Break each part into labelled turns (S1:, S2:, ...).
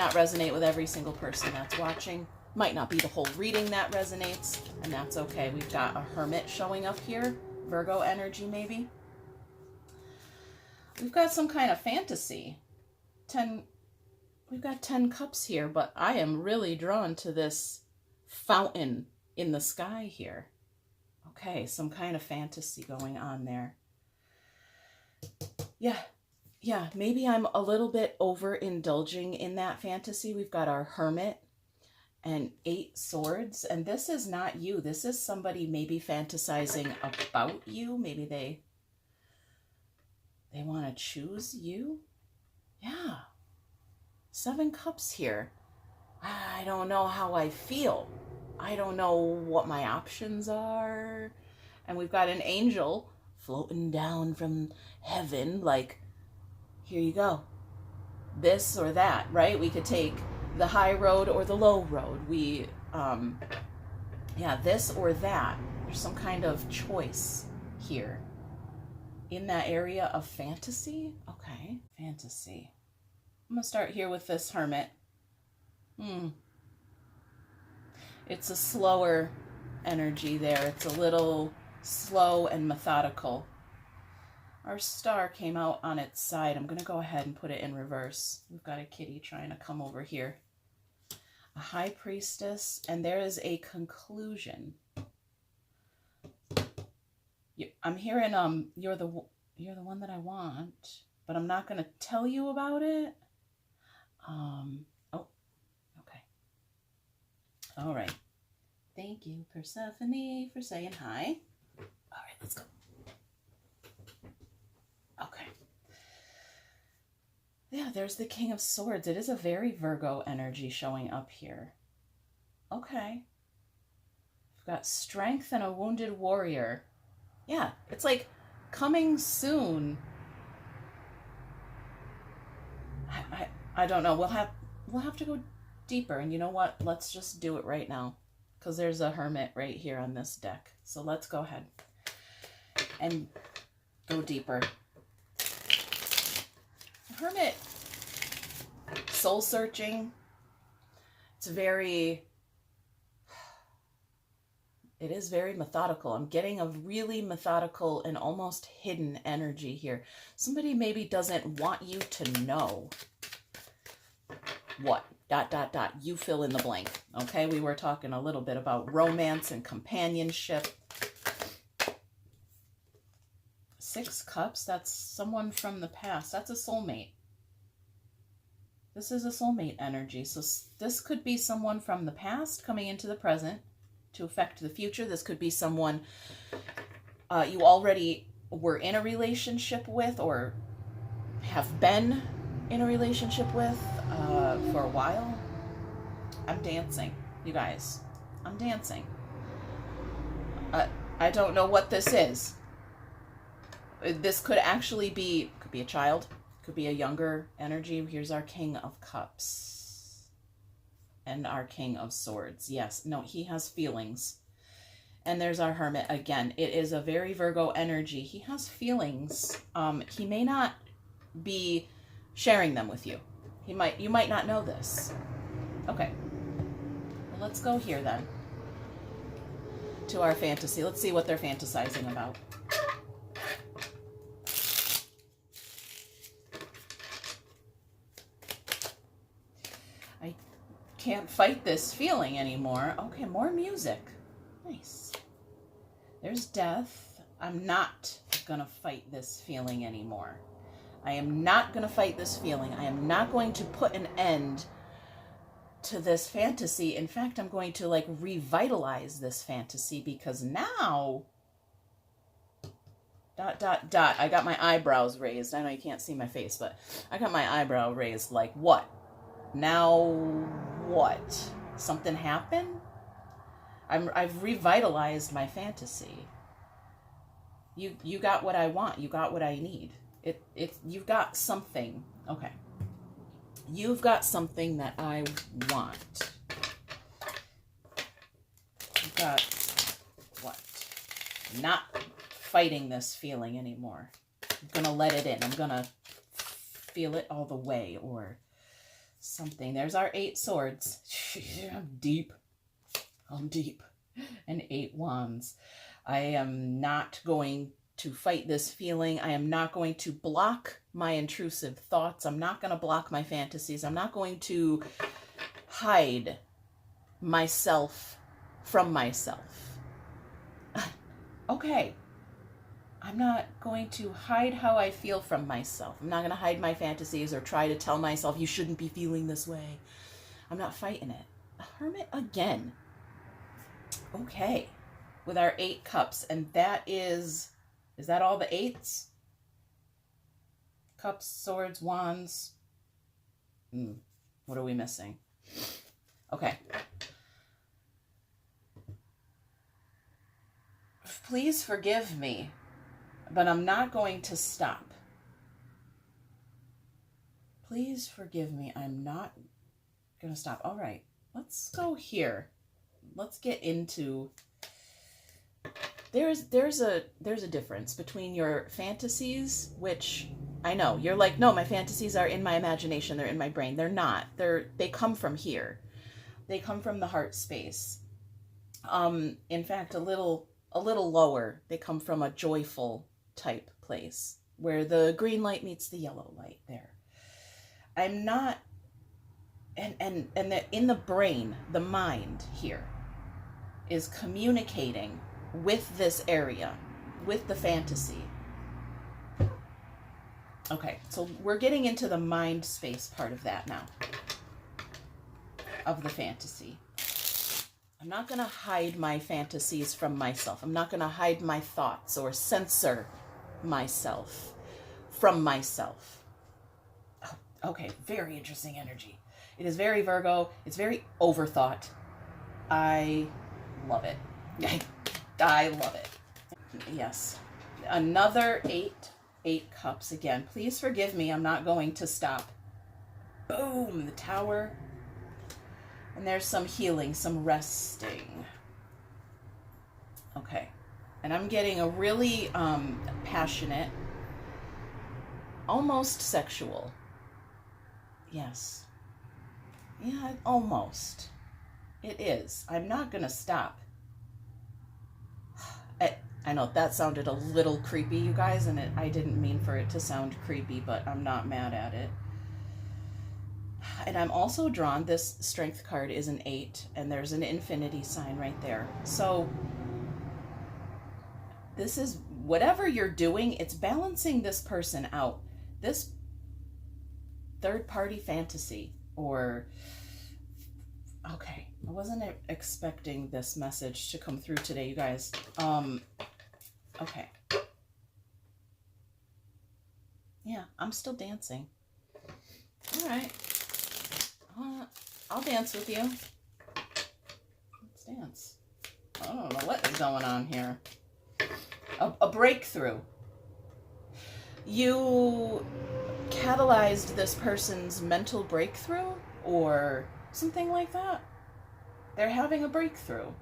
S1: not resonate with every single person that's watching. Might not be the whole reading that resonates, and that's okay. We've got a Hermit showing up here. Virgo energy, maybe. We've got some kind of fantasy. We've got 10 cups here, but I am really drawn to this fountain in the sky here. Okay, some kind of fantasy going on there. Yeah, maybe I'm a little bit overindulging in that fantasy. We've got our Hermit and 8 swords, and this is not you. This is somebody maybe fantasizing about you. Maybe they want to choose you. Yeah. 7 cups here. I don't know how I feel. I don't know what my options are. And we've got an angel floating down from heaven, like, here you go. This or that, right? We could take the high road or the low road. Yeah, this or that. There's some kind of choice here. In that area of fantasy? Okay, fantasy. I'm going to start here with this Hermit. It's a slower energy there. It's a little slow and methodical. Our star came out on its side. I'm going to go ahead and put it in reverse. We've got a kitty trying to come over here. A High Priestess, and there is a conclusion. I'm hearing you're the one that I want, but I'm not going to tell you about it. Oh, okay. All right. Thank you, Persephone, for saying hi. All right, let's go. Okay. Yeah, there's the King of Swords. It is a very Virgo energy showing up here. Okay. We've got strength and a wounded warrior. Yeah, it's like coming soon. I don't know. We'll have to go deeper. And you know what? Let's just do it right now. Because there's a Hermit right here on this deck. So let's go ahead and go deeper. Hermit, soul searching. It is very methodical. I'm getting a really methodical and almost hidden energy here. Somebody maybe doesn't want you to know what, ... You fill in the blank. Okay, we were talking a little bit about romance and companionship. 6 cups, that's someone from the past. That's a soulmate. This is a soulmate energy. So this could be someone from the past coming into the present to affect the future. This could be someone you already were in a relationship with or have been in a relationship with for a while. I'm dancing, you guys. I'm dancing. I don't know what this is. This could actually be, could be a child, could be a younger energy. Here's our King of Cups and our King of Swords. Yes, no, he has feelings. And there's our Hermit again. It is a very Virgo energy. He has feelings. He may not be sharing them with you. You might not know this. Okay. Well, let's go here then to our fantasy. Let's see what they're fantasizing about. I can't fight this feeling anymore. Okay, more music. Nice. There's death. I'm not gonna fight this feeling anymore. I am not going to fight this feeling. I am not going to put an end to this fantasy. In fact, I'm going to like revitalize this fantasy because now ... I got my eyebrows raised. I know you can't see my face, but I got my eyebrow raised. Like what? Now what? Something happened? I've revitalized my fantasy. You got what I want. You got what I need. You've got something. Okay. You've got something that I want. You've got what? I'm not fighting this feeling anymore. I'm going to let it in. I'm going to feel it all the way or something. There's our 8 swords. I'm deep. I'm deep. And 8 wands. I am not going to fight this feeling. I am not going to block my intrusive thoughts. I'm not going to block my fantasies. I'm not going to hide myself from myself. Okay. I'm not going to hide how I feel from myself. I'm not going to hide my fantasies or try to tell myself you shouldn't be feeling this way. I'm not fighting it. A hermit again. Okay. With our 8 cups. And that is that all the 8s? Cups, swords, wands. What are we missing? Okay. Please forgive me, but I'm not going to stop. Please forgive me. I'm not going to stop. All right. Let's go here. Let's get into... There's a difference between your fantasies, which I know you're like, no, my fantasies are in my imagination. They're in my brain. They're not. They come from here. They come from the heart space. In fact, a little lower. They come from a joyful type place where the green light meets the yellow light there. I'm not, and in the brain, the mind here is communicating with this area, with the fantasy. Okay, so we're getting into the mind space part of that now, of the fantasy. I'm not going to hide my fantasies from myself. I'm not going to hide my thoughts or censor myself from myself. Oh, okay, very interesting energy. It is very Virgo. It's very overthought. I love it. I love it. Yes. Another 8 cups again. Please forgive me. I'm not going to stop. Boom, the Tower. And there's some healing, some resting. Okay. And I'm getting a really passionate, almost sexual. Yes. Yeah, almost. It is. I'm not going to stop. I know that sounded a little creepy, you guys, and I didn't mean for it to sound creepy, but I'm not mad at it. And I'm also drawn, this strength card is an 8, and there's an infinity sign right there. So this is, whatever you're doing, it's balancing this person out. This third-party fantasy, or... Okay, I wasn't expecting this message to come through today, you guys. Okay. Yeah, I'm still dancing. All right. I'll dance with you. Let's dance. I don't know what is going on here. A breakthrough. You catalyzed this person's mental breakthrough or something like that. They're having a breakthrough.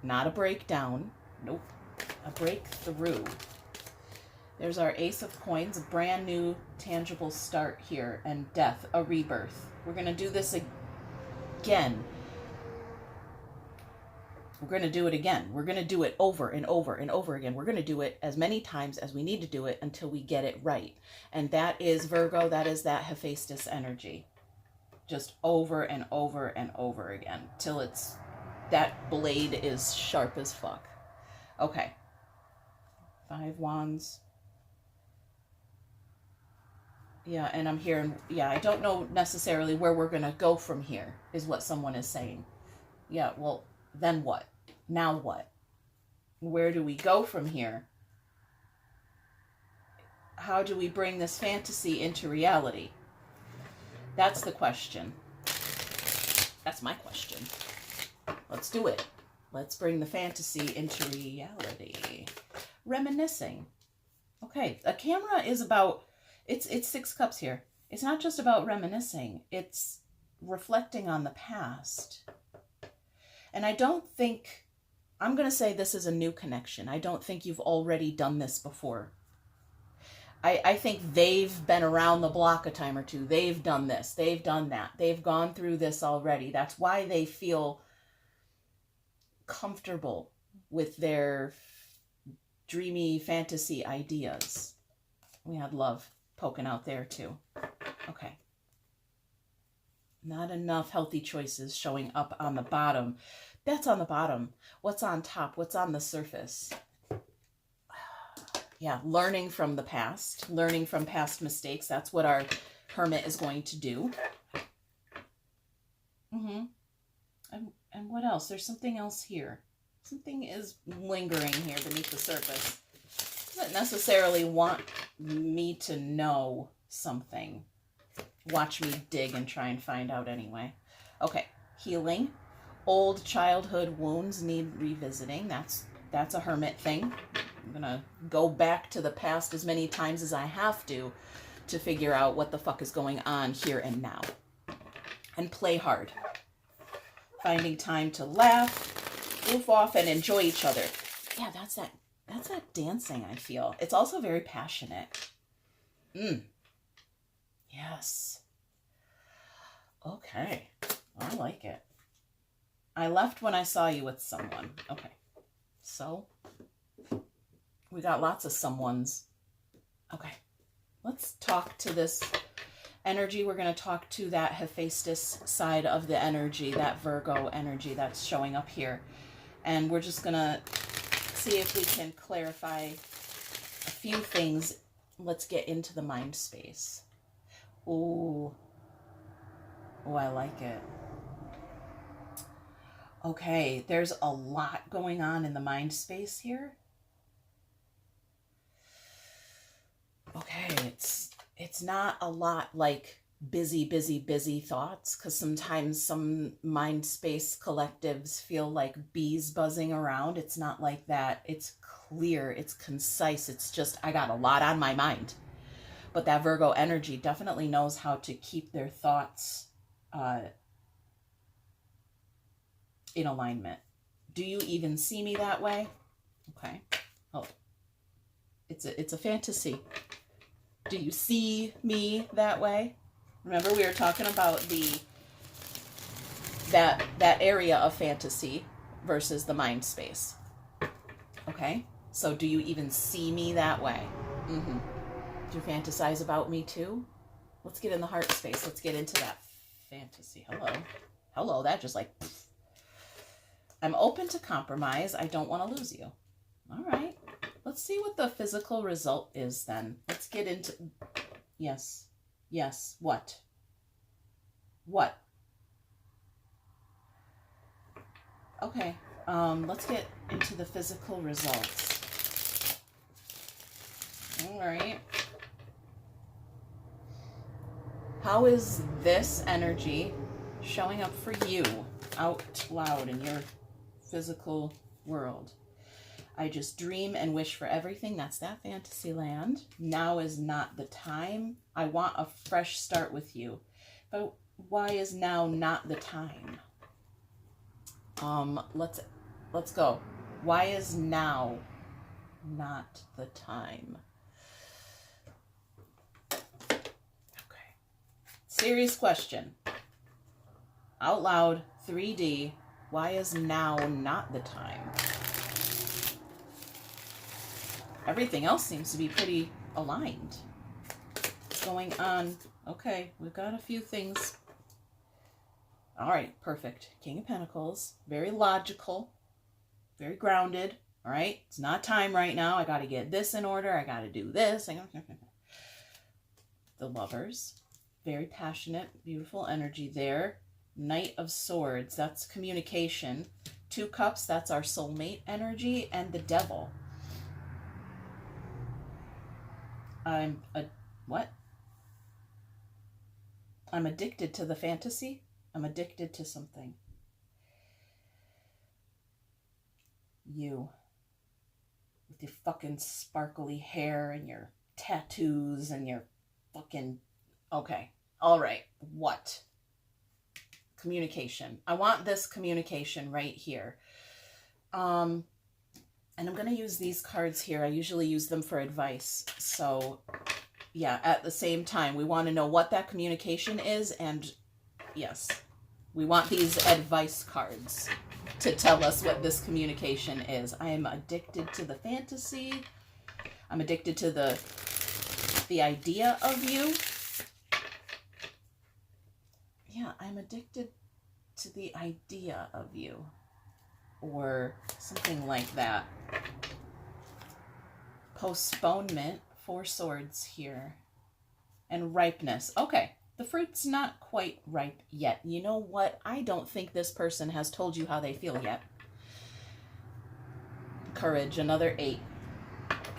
S1: Not a breakdown. Nope. A breakthrough. There's our Ace of Coins, a brand new tangible start here, and death, a rebirth. We're going to do this again. We're going to do it again. We're going to do it over and over and over again. We're going to do it as many times as we need to do it until we get it right. And that is Virgo, that is that Hephaestus energy. Just over and over and over again till it's, that blade is sharp as fuck. Okay. 5 wands. Yeah, and I'm hearing, yeah, I don't know necessarily where we're going to go from here, is what someone is saying. Yeah, well, then what? Now what? Where do we go from here? How do we bring this fantasy into reality? That's the question. That's my question. Let's do it. Let's bring the fantasy into reality. Reminiscing. Okay, a camera is about... It's 6 cups here. It's not just about reminiscing. It's reflecting on the past. And I don't think... I'm going to say this is a new connection. I don't think you've already done this before. I think they've been around the block a time or two. They've done this. They've done that. They've gone through this already. That's why they feel comfortable with their dreamy fantasy ideas. We had love poking out there too. Okay. Not enough healthy choices showing up on the bottom. That's on the bottom. What's on top? What's on the surface? Yeah, learning from the past, learning from past mistakes. That's what our hermit is going to do. And what else? There's something else here. Something is lingering here beneath the surface. Doesn't necessarily want me to know something. Watch me dig and try and find out anyway. Okay, healing. Old childhood wounds need revisiting. That's a hermit thing. I'm gonna go back to the past as many times as I have to figure out what the fuck is going on here and now. And play hard. Finding time to laugh, goof off, and enjoy each other. Yeah, that's that dancing, I feel. It's also very passionate. Yes. Okay. I like it. I left when I saw you with someone. Okay. So, we got lots of someones. Okay. Let's talk to this energy. We're going to talk to that Hephaestus side of the energy, that Virgo energy that's showing up here. And we're just going to see if we can clarify a few things. Let's get into the mind space. Ooh. Oh, I like it. Okay, there's a lot going on in the mind space here. Okay, it's not a lot like busy thoughts, because sometimes some mind space collectives feel like bees buzzing around. It's not like that. It's clear, it's concise, it's just, I got a lot on my mind. But that Virgo energy definitely knows how to keep their thoughts in alignment. Do you even see me that way? Okay. Oh, it's a fantasy. Do you see me that way? Remember, we were talking about that area of fantasy versus the mind space. Okay? So do you even see me that way? Mm-hmm. Do you fantasize about me too? Let's get in the heart space. Let's get into that fantasy. Hello. Hello, that just like... Pfft. I'm open to compromise. I don't want to lose you. All right. Let's see what the physical result is then. Let's get into... Yes. Yes. What? What? Okay. Let's get into the physical results. All right. How is this energy showing up for you out loud in your physical world? I just dream and wish for everything. That's that fantasy land. Now is not the time. I want a fresh start with you. But why is now not the time? Let's go. Why is now not the time? Okay. Serious question. Out loud, 3D. Why is now not the time? Everything else seems to be pretty aligned. What's going on? Okay, we've got a few things. All right, perfect. King of Pentacles. Very logical. Very grounded. All right, it's not time right now. I got to get this in order. I got to do this. The Lovers. Very passionate, beautiful energy there. Knight of Swords. That's communication. 2 Cups. That's our soulmate energy. And the Devil. What? I'm addicted to the fantasy. I'm addicted to something. You. With your fucking sparkly hair and your tattoos and your fucking... Okay. All right. What? Communication. I want this communication right here. And I'm going to use these cards here. I usually use them for advice. So yeah, at the same time, we want to know what that communication is. And yes, we want these advice cards to tell us what this communication is. I am addicted to the fantasy. I'm addicted to the idea of you. Yeah, I'm addicted to the idea of you. Or something like that. Postponement, 4 swords here. And ripeness. Okay, the fruit's not quite ripe yet. You know what? I don't think this person has told you how they feel yet. Courage, another 8.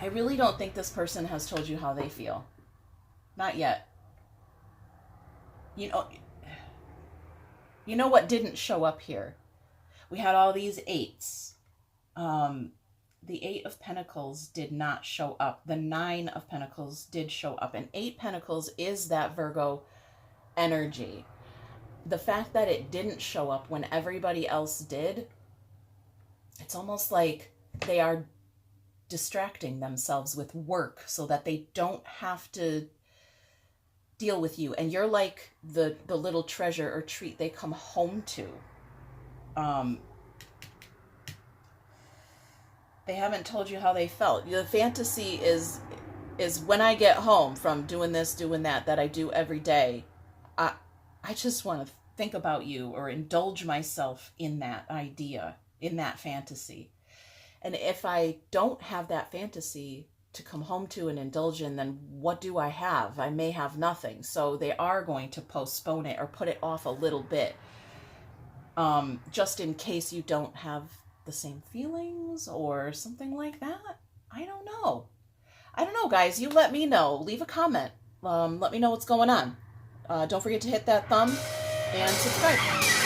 S1: I really don't think this person has told you how they feel. Not yet. You know what didn't show up here? We had all these 8s. The 8 of Pentacles did not show up. The 9 of Pentacles did show up. And 8 Pentacles is that Virgo energy. The fact that it didn't show up when everybody else did, it's almost like they are distracting themselves with work so that they don't have to deal with you. And you're like the little treasure or treat they come home to. They haven't told you how they felt. The fantasy is when I get home from doing this, doing that I do every day, I just want to think about you or indulge myself in that idea, in that fantasy. And if I don't have that fantasy to come home to and indulge in, then what do I have? I may have nothing. So they are going to postpone it or put it off a little bit, just in case you don't have the same feelings or something like that. I don't know. I don't know, guys. You let me know. Leave a comment. Let me know what's going on. Don't forget to hit that thumb and subscribe.